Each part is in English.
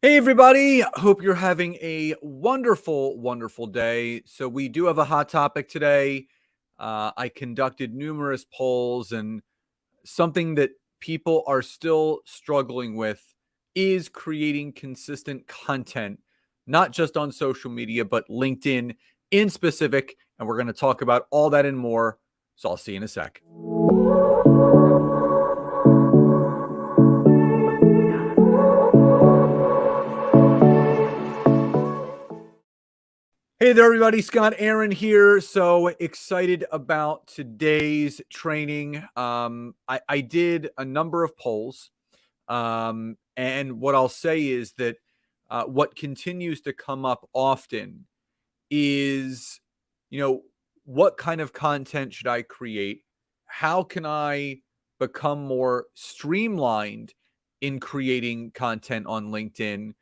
Hey, everybody. Hope you're having a wonderful, wonderful day. So, we do have a hot topic today. I conducted numerous polls, and something that people are still struggling with is creating consistent content, not just on social media, but LinkedIn in specific. And we're going to talk about all that and more. So, I'll see you in a sec. Hey there, everybody. Scott Aaron here. So excited about today's training. I did a number of polls. And what I'll say is that what continues to come up often is, you know, what kind of content should I create? How can I become more streamlined in creating content on LinkedIn?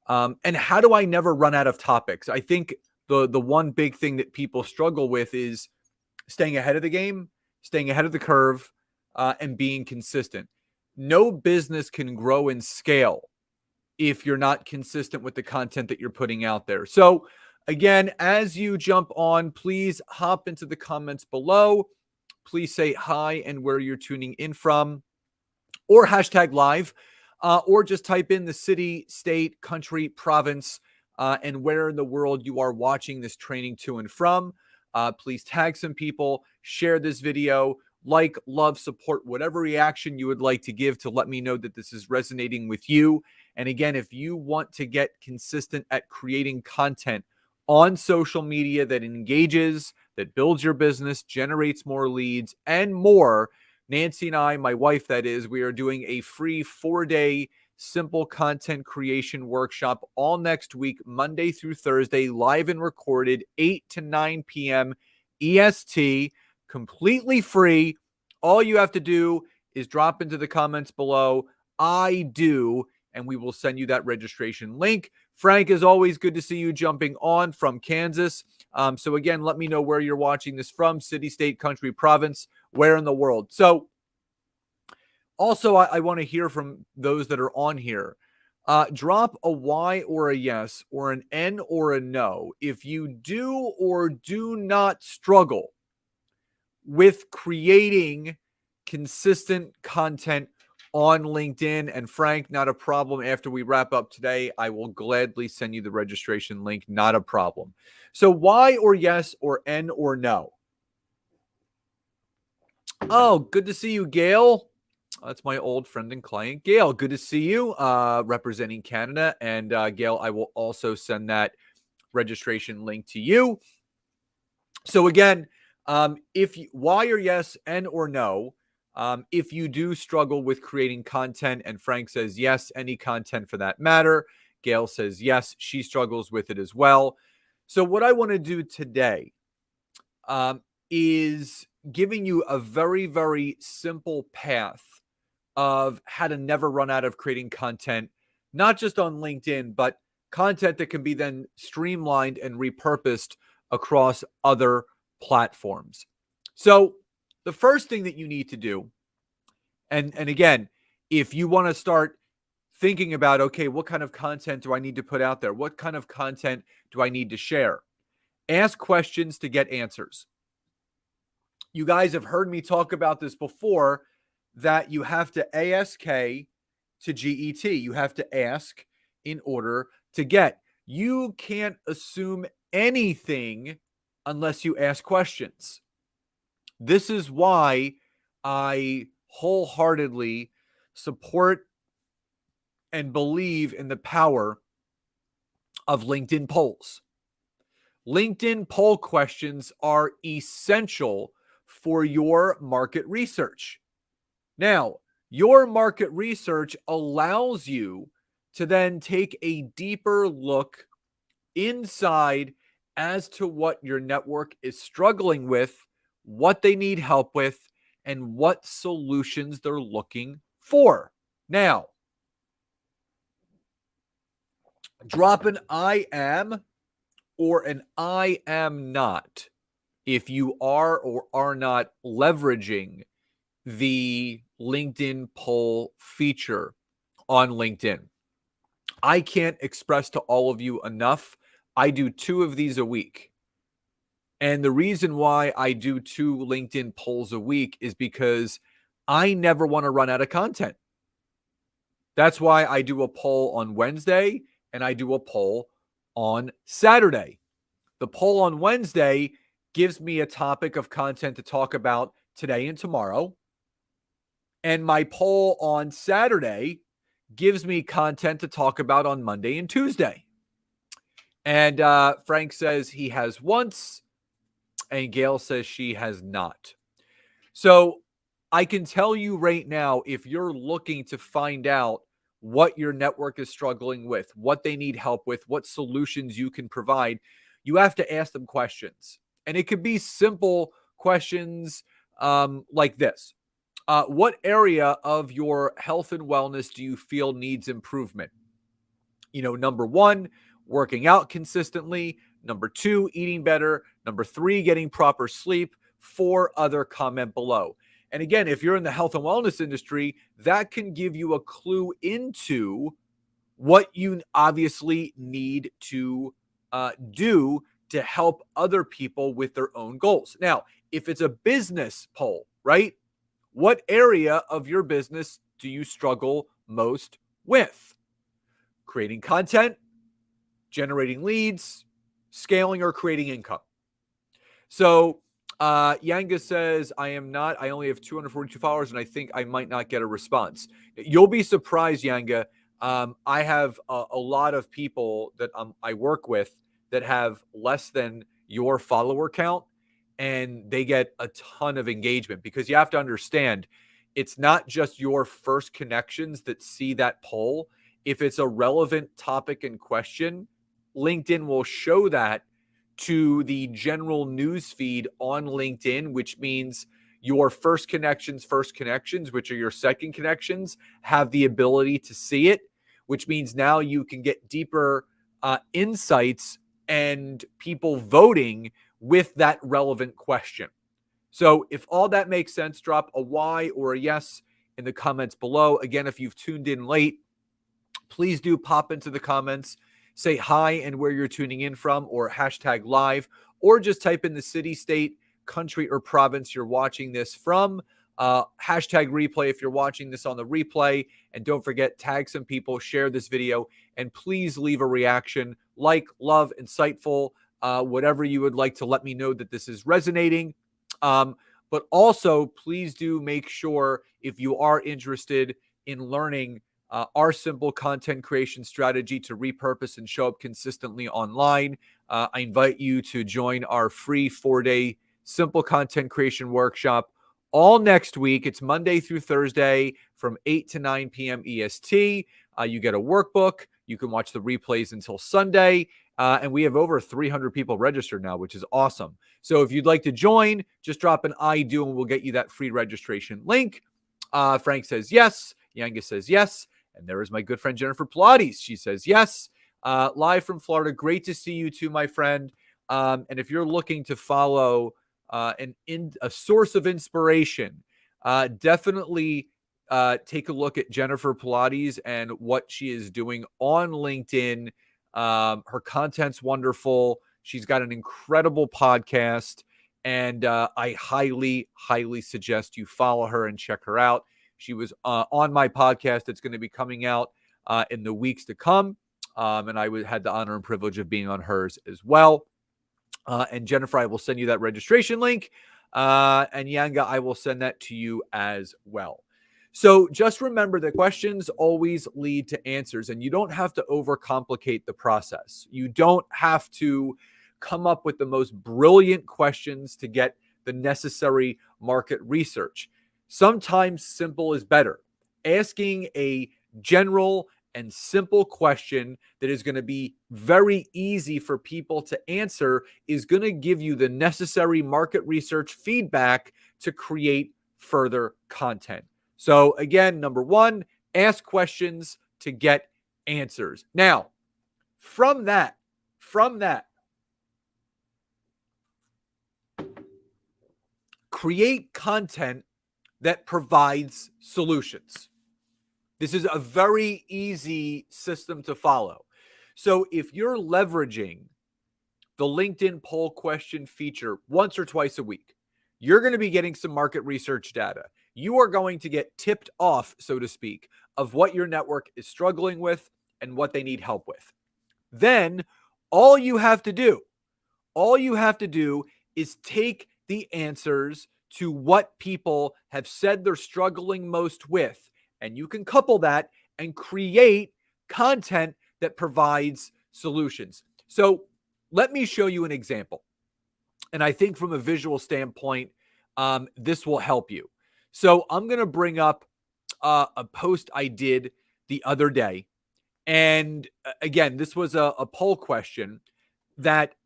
And how do I never run out of topics? I think the one big thing that people struggle with is staying ahead of the game, staying ahead of the curve, and being consistent. No business can grow and scale if you're not consistent with the content that you're putting out there. So, again, as you jump on, please hop into the comments below. Please say hi and where you're tuning in from, or hashtag live, or just type in the city, state, country, province, and where in the world you are watching this training to and from. Please tag some people, share this video, like, love, support, whatever reaction you would like to give to let me know that this is resonating with you. And again, if you want to get consistent at creating content on social media that engages, that builds your business, generates more leads, and more, Nancy and I, my wife, that is, we are doing a free 4-day simple content creation workshop all next week, Monday through Thursday, live and recorded, 8 to 9 p.m. EST, completely free. All you have to do is drop into the comments below, I do, and we will send you that registration link. Frank, as always, good to see you jumping on from Kansas. So again, let me know where you're watching this from, city, state, country, province, where in the world. So also, I want to hear from those that are on here. Drop a Y or a yes, or an N or a no if you do or do not struggle with creating consistent content on LinkedIn. And Frank, not a problem. After we wrap up today, I will gladly send you the registration link. Not a problem. So Y or yes, or N or no? Oh, good to see you, Gail. That's my old friend and client, Gail. Good to see you, representing Canada. And Gail, I will also send that registration link to you. So again, if you, Y or yes, N or no, if you do struggle with creating content, and Frank says yes, any content for that matter. Gail says yes, she struggles with it as well. So what I want to do today is giving you a very, very simple path of how to never run out of creating content, not just on LinkedIn, but content that can be then streamlined and repurposed across other platforms. So the first thing that you need to do, and again, if you want to start thinking about, okay, what kind of content do I need to put out there? What kind of content do I need to share? Ask questions to get answers. You guys have heard me talk about this before, that you have to ASK to GET. You have to ask in order to get. You can't assume anything unless you ask questions. This is why I wholeheartedly support and believe in the power of LinkedIn polls. LinkedIn poll questions are essential for your market research. Now, your market research allows you to then take a deeper look inside as to what your network is struggling with, what they need help with, and what solutions they're looking for. Now, drop an I am or an I am not if you are or are not leveraging the LinkedIn poll feature on LinkedIn. I can't express to all of you enough. I do 2 of these a week. And the reason why I do 2 LinkedIn polls a week is because I never want to run out of content. That's why I do a poll on Wednesday and I do a poll on Saturday. The poll on Wednesday gives me a topic of content to talk about today and tomorrow. And my poll on Saturday gives me content to talk about on Monday and Tuesday. And Frank says he has once, and Gail says she has not. So I can tell you right now, if you're looking to find out what your network is struggling with, what they need help with, what solutions you can provide, you have to ask them questions. And it could be simple questions like this. What area of your health and wellness do you feel needs improvement? Number 1, working out consistently. Number 2, eating better. Number 3, getting proper sleep. 4, other, comment below. And again, if you're in the health and wellness industry, that can give you a clue into what you obviously need to do to help other people with their own goals. Now, if it's a business poll, right? What area of your business do you struggle most with? Creating content, generating leads, scaling, or creating income. So Yanga says, I only have 242 followers and I think I might not get a response. You'll be surprised, Yanga. I have a lot of people that I work with that have less than your follower count, and they get a ton of engagement because you have to understand it's not just your first connections that see that poll. If it's a relevant topic in question, LinkedIn will show that to the general news feed on LinkedIn, which means your first connections, which are your second connections, have the ability to see it, which means now you can get deeper insights and people voting with that relevant question. So if all that makes sense, drop a Y or a yes in the comments below. Again, if you've tuned in late, please do pop into the comments, say hi and where you're tuning in from, or hashtag live, or just type in the city, state, country, or province you're watching this from. Hashtag replay if you're watching this on the replay. And don't forget, tag some people, share this video, and please leave a reaction, like, love, insightful, whatever you would like to let me know that this is resonating. But also, please do make sure, if you are interested in learning our simple content creation strategy to repurpose and show up consistently online, I invite you to join our free 4-day simple content creation workshop all next week. It's Monday through Thursday from 8 to 9 p.m. EST. You get a workbook. You can watch the replays until Sunday. And we have over 300 people registered now, which is awesome. So if you'd like to join, just drop an I do and we'll get you that free registration link. Frank says yes. Yanga says yes. And there is my good friend Jennifer Pilates. She says yes. Live from Florida. Great to see you too, my friend. And if you're looking to follow a source of inspiration, definitely take a look at Jennifer Pilates and what she is doing on LinkedIn. Her content's wonderful. She's got an incredible podcast, and I highly, highly suggest you follow her and check her out. She was on my podcast that's going to be coming out in the weeks to come, and I had the honor and privilege of being on hers as well. And Jennifer, I will send you that registration link, and Yanga, I will send that to you as well. So just remember that questions always lead to answers, and you don't have to overcomplicate the process. You don't have to come up with the most brilliant questions to get the necessary market research. Sometimes simple is better. Asking a general and simple question that is going to be very easy for people to answer is going to give you the necessary market research feedback to create further content. So again, number 1, ask questions to get answers. Now, from that, create content that provides solutions. This is a very easy system to follow. So if you're leveraging the LinkedIn poll question feature once or twice a week, you're going to be getting some market research data. You are going to get tipped off, so to speak, of what your network is struggling with and what they need help with. Then all you have to do is take the answers to what people have said they're struggling most with, and you can couple that and create content that provides solutions. So let me show you an example. And I think from a visual standpoint, this will help you. So I'm going to bring up a post I did the other day. And again, this was a poll question that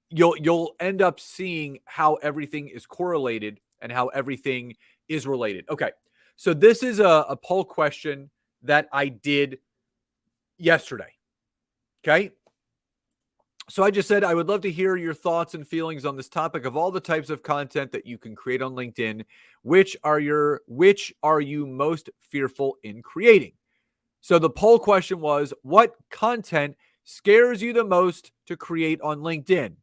you'll end up seeing how everything is correlated and how everything is related. Okay. So this is a poll question that I did yesterday. Okay. So I just said, I would love to hear your thoughts and feelings on this topic of all the types of content that you can create on LinkedIn. Which are you most fearful in creating? So the poll question was, what content scares you the most to create on LinkedIn?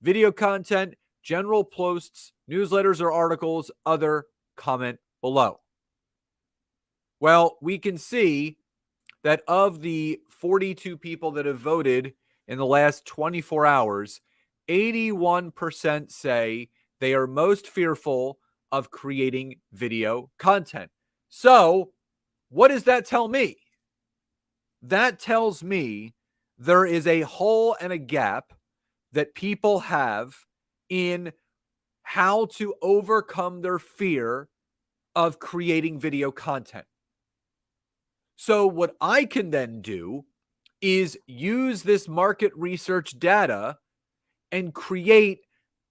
Video content, general posts, newsletters or articles, other, comment below. Well, we can see that of the 42 people that have voted in the last 24 hours, 81% say they are most fearful of creating video content. So, what does that tell me? That tells me there is a hole and a gap that people have in how to overcome their fear of creating video content. So what I can then do is use this market research data and create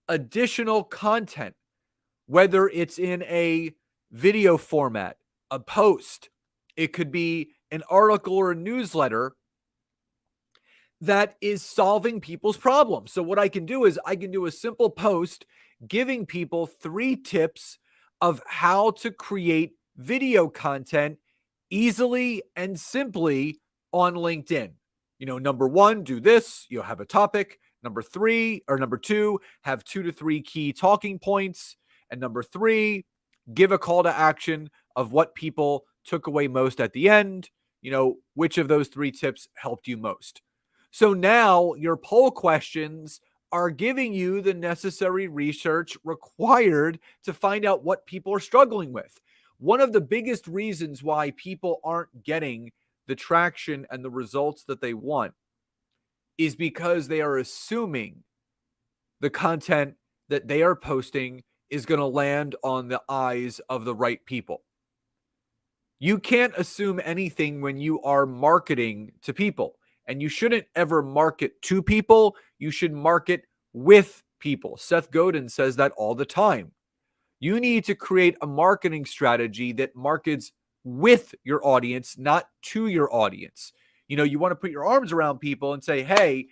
additional content, whether it's in a video format, a post, it could be an article or a newsletter that is solving people's problems. So what I can do is I can do a simple post giving people 3 tips of how to create video content easily and simply on LinkedIn. Number 1, do this, you'll have a topic. Number 2, have 2 to 3 key talking points. And number 3, give a call to action of what people took away most at the end. Which of those 3 tips helped you most? So now your poll questions are giving you the necessary research required to find out what people are struggling with. One of the biggest reasons why people aren't getting the traction and the results that they want is because they are assuming the content that they are posting is going to land on the eyes of the right people. You can't assume anything when you are marketing to people, and you shouldn't ever market to people. You should market with people. Seth Godin says that all the time. You need to create a marketing strategy that markets with your audience, not to your audience. You want to put your arms around people and say, hey,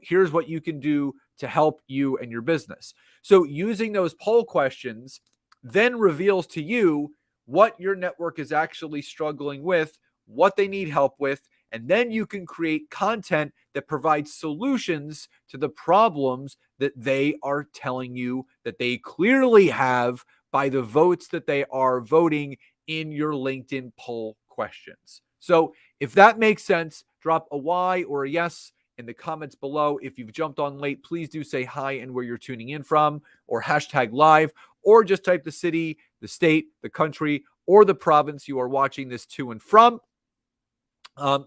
here's what you can do to help you and your business. So using those poll questions then reveals to you what your network is actually struggling with, what they need help with, and then you can create content that provides solutions to the problems that they are telling you that they clearly have by the votes that they are voting in your LinkedIn poll questions. So if that makes sense, drop a Y or a yes in the comments below. If you've jumped on late, please do say hi and where you're tuning in from, or hashtag live, or just type the city, the state, the country, or the province you are watching this to and from.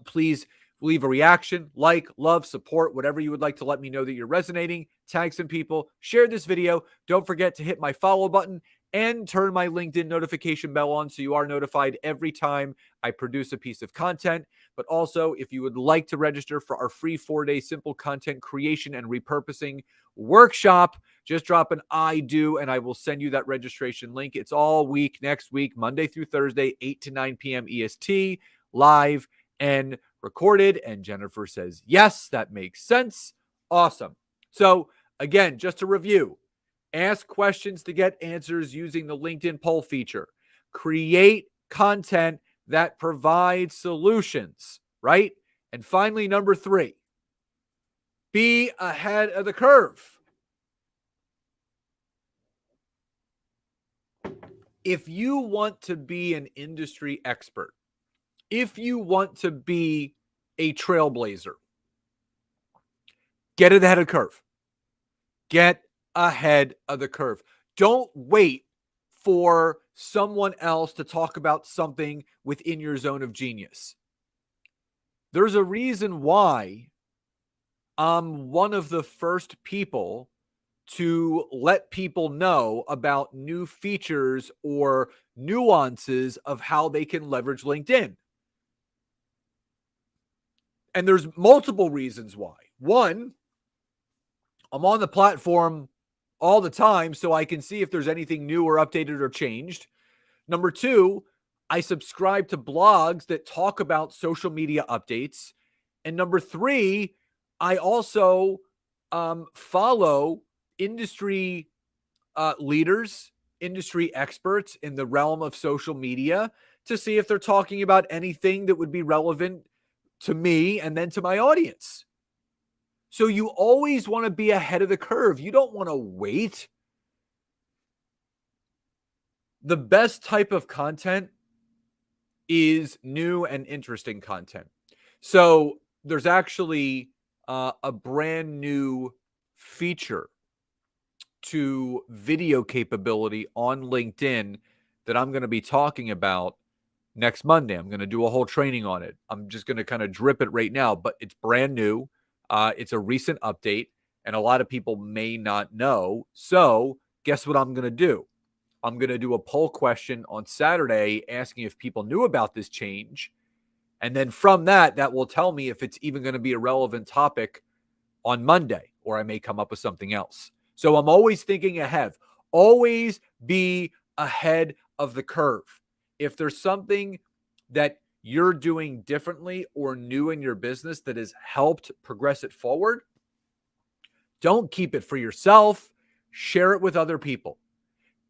Please leave a reaction, like, love, support, whatever you would like to let me know that you're resonating. Tag some people, share this video. Don't forget to hit my follow button and turn my LinkedIn notification bell on so you are notified every time I produce a piece of content. But also, if you would like to register for our free 4-day simple content creation and repurposing workshop, just drop an I do and I will send you that registration link. It's all week, next week, Monday through Thursday, 8 to 9 p.m. EST, live and recorded. And Jennifer says, yes, that makes sense. Awesome. So again, just to review, ask questions to get answers using the LinkedIn poll feature. Create content that provide solutions, right? And finally, number 3, be ahead of the curve. If you want to be an industry expert, if you want to be a trailblazer, get ahead of the curve. Get ahead of the curve. Don't wait for someone else to talk about something within your zone of genius. There's a reason why I'm one of the first people to let people know about new features or nuances of how they can leverage LinkedIn. And there's multiple reasons why. One, I'm on the platform all the time so I can see if there's anything new or updated or changed. Number 2, I subscribe to blogs that talk about social media updates. And number 3, I also follow industry leaders, industry experts in the realm of social media to see if they're talking about anything that would be relevant to me and then to my audience. So you always want to be ahead of the curve. You don't want to wait. The best type of content is new and interesting content. So there's actually a brand new feature to video capability on LinkedIn that I'm going to be talking about next Monday. I'm going to do a whole training on it. I'm just going to kind of drip it right now, but it's brand new. It's a recent update, and a lot of people may not know. So guess what I'm going to do? I'm going to do a poll question on Saturday asking if people knew about this change. And then from that, that will tell me if it's even going to be a relevant topic on Monday, or I may come up with something else. So I'm always thinking ahead. Always be ahead of the curve. If there's something that you're doing differently or new in your business that has helped progress it forward, don't keep it for yourself. Share it with other people.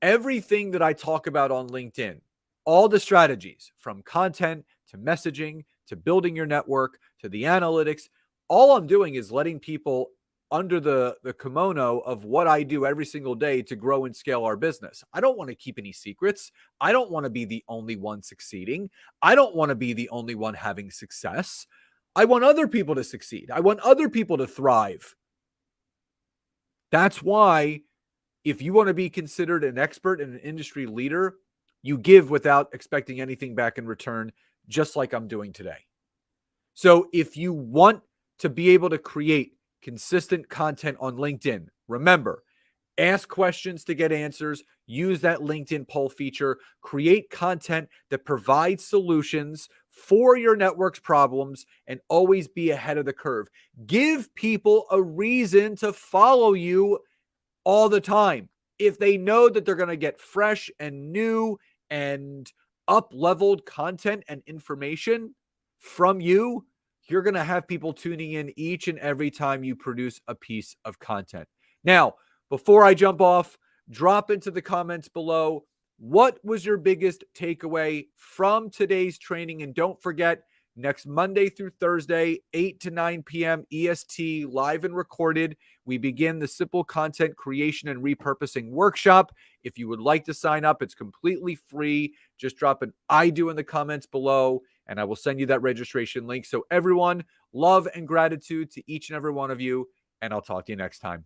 Everything that I talk about on LinkedIn, all the strategies from content to messaging to building your network to the analytics, all I'm doing is letting people under the kimono of what I do every single day to grow and scale our business. I don't want to keep any secrets. I don't want to be the only one succeeding. I don't want to be the only one having success. I want other people to succeed. I want other people to thrive. That's why if you want to be considered an expert and an industry leader, you give without expecting anything back in return, just like I'm doing today. So if you want to be able to create consistent content on LinkedIn, remember, ask questions to get answers, use that LinkedIn poll feature, create content that provides solutions for your network's problems, and always be ahead of the curve. Give people a reason to follow you all the time. If they know that they're going to get fresh and new and up-leveled content and information from you, you're going to have people tuning in each and every time you produce a piece of content. Now, before I jump off, drop into the comments below, what was your biggest takeaway from today's training? And don't forget, next Monday through Thursday, 8 to 9 p.m. EST, live and recorded, we begin the Simple Content Creation and Repurposing Workshop. If you would like to sign up, it's completely free. Just drop an I do in the comments below, and I will send you that registration link. So everyone, love and gratitude to each and every one of you, and I'll talk to you next time.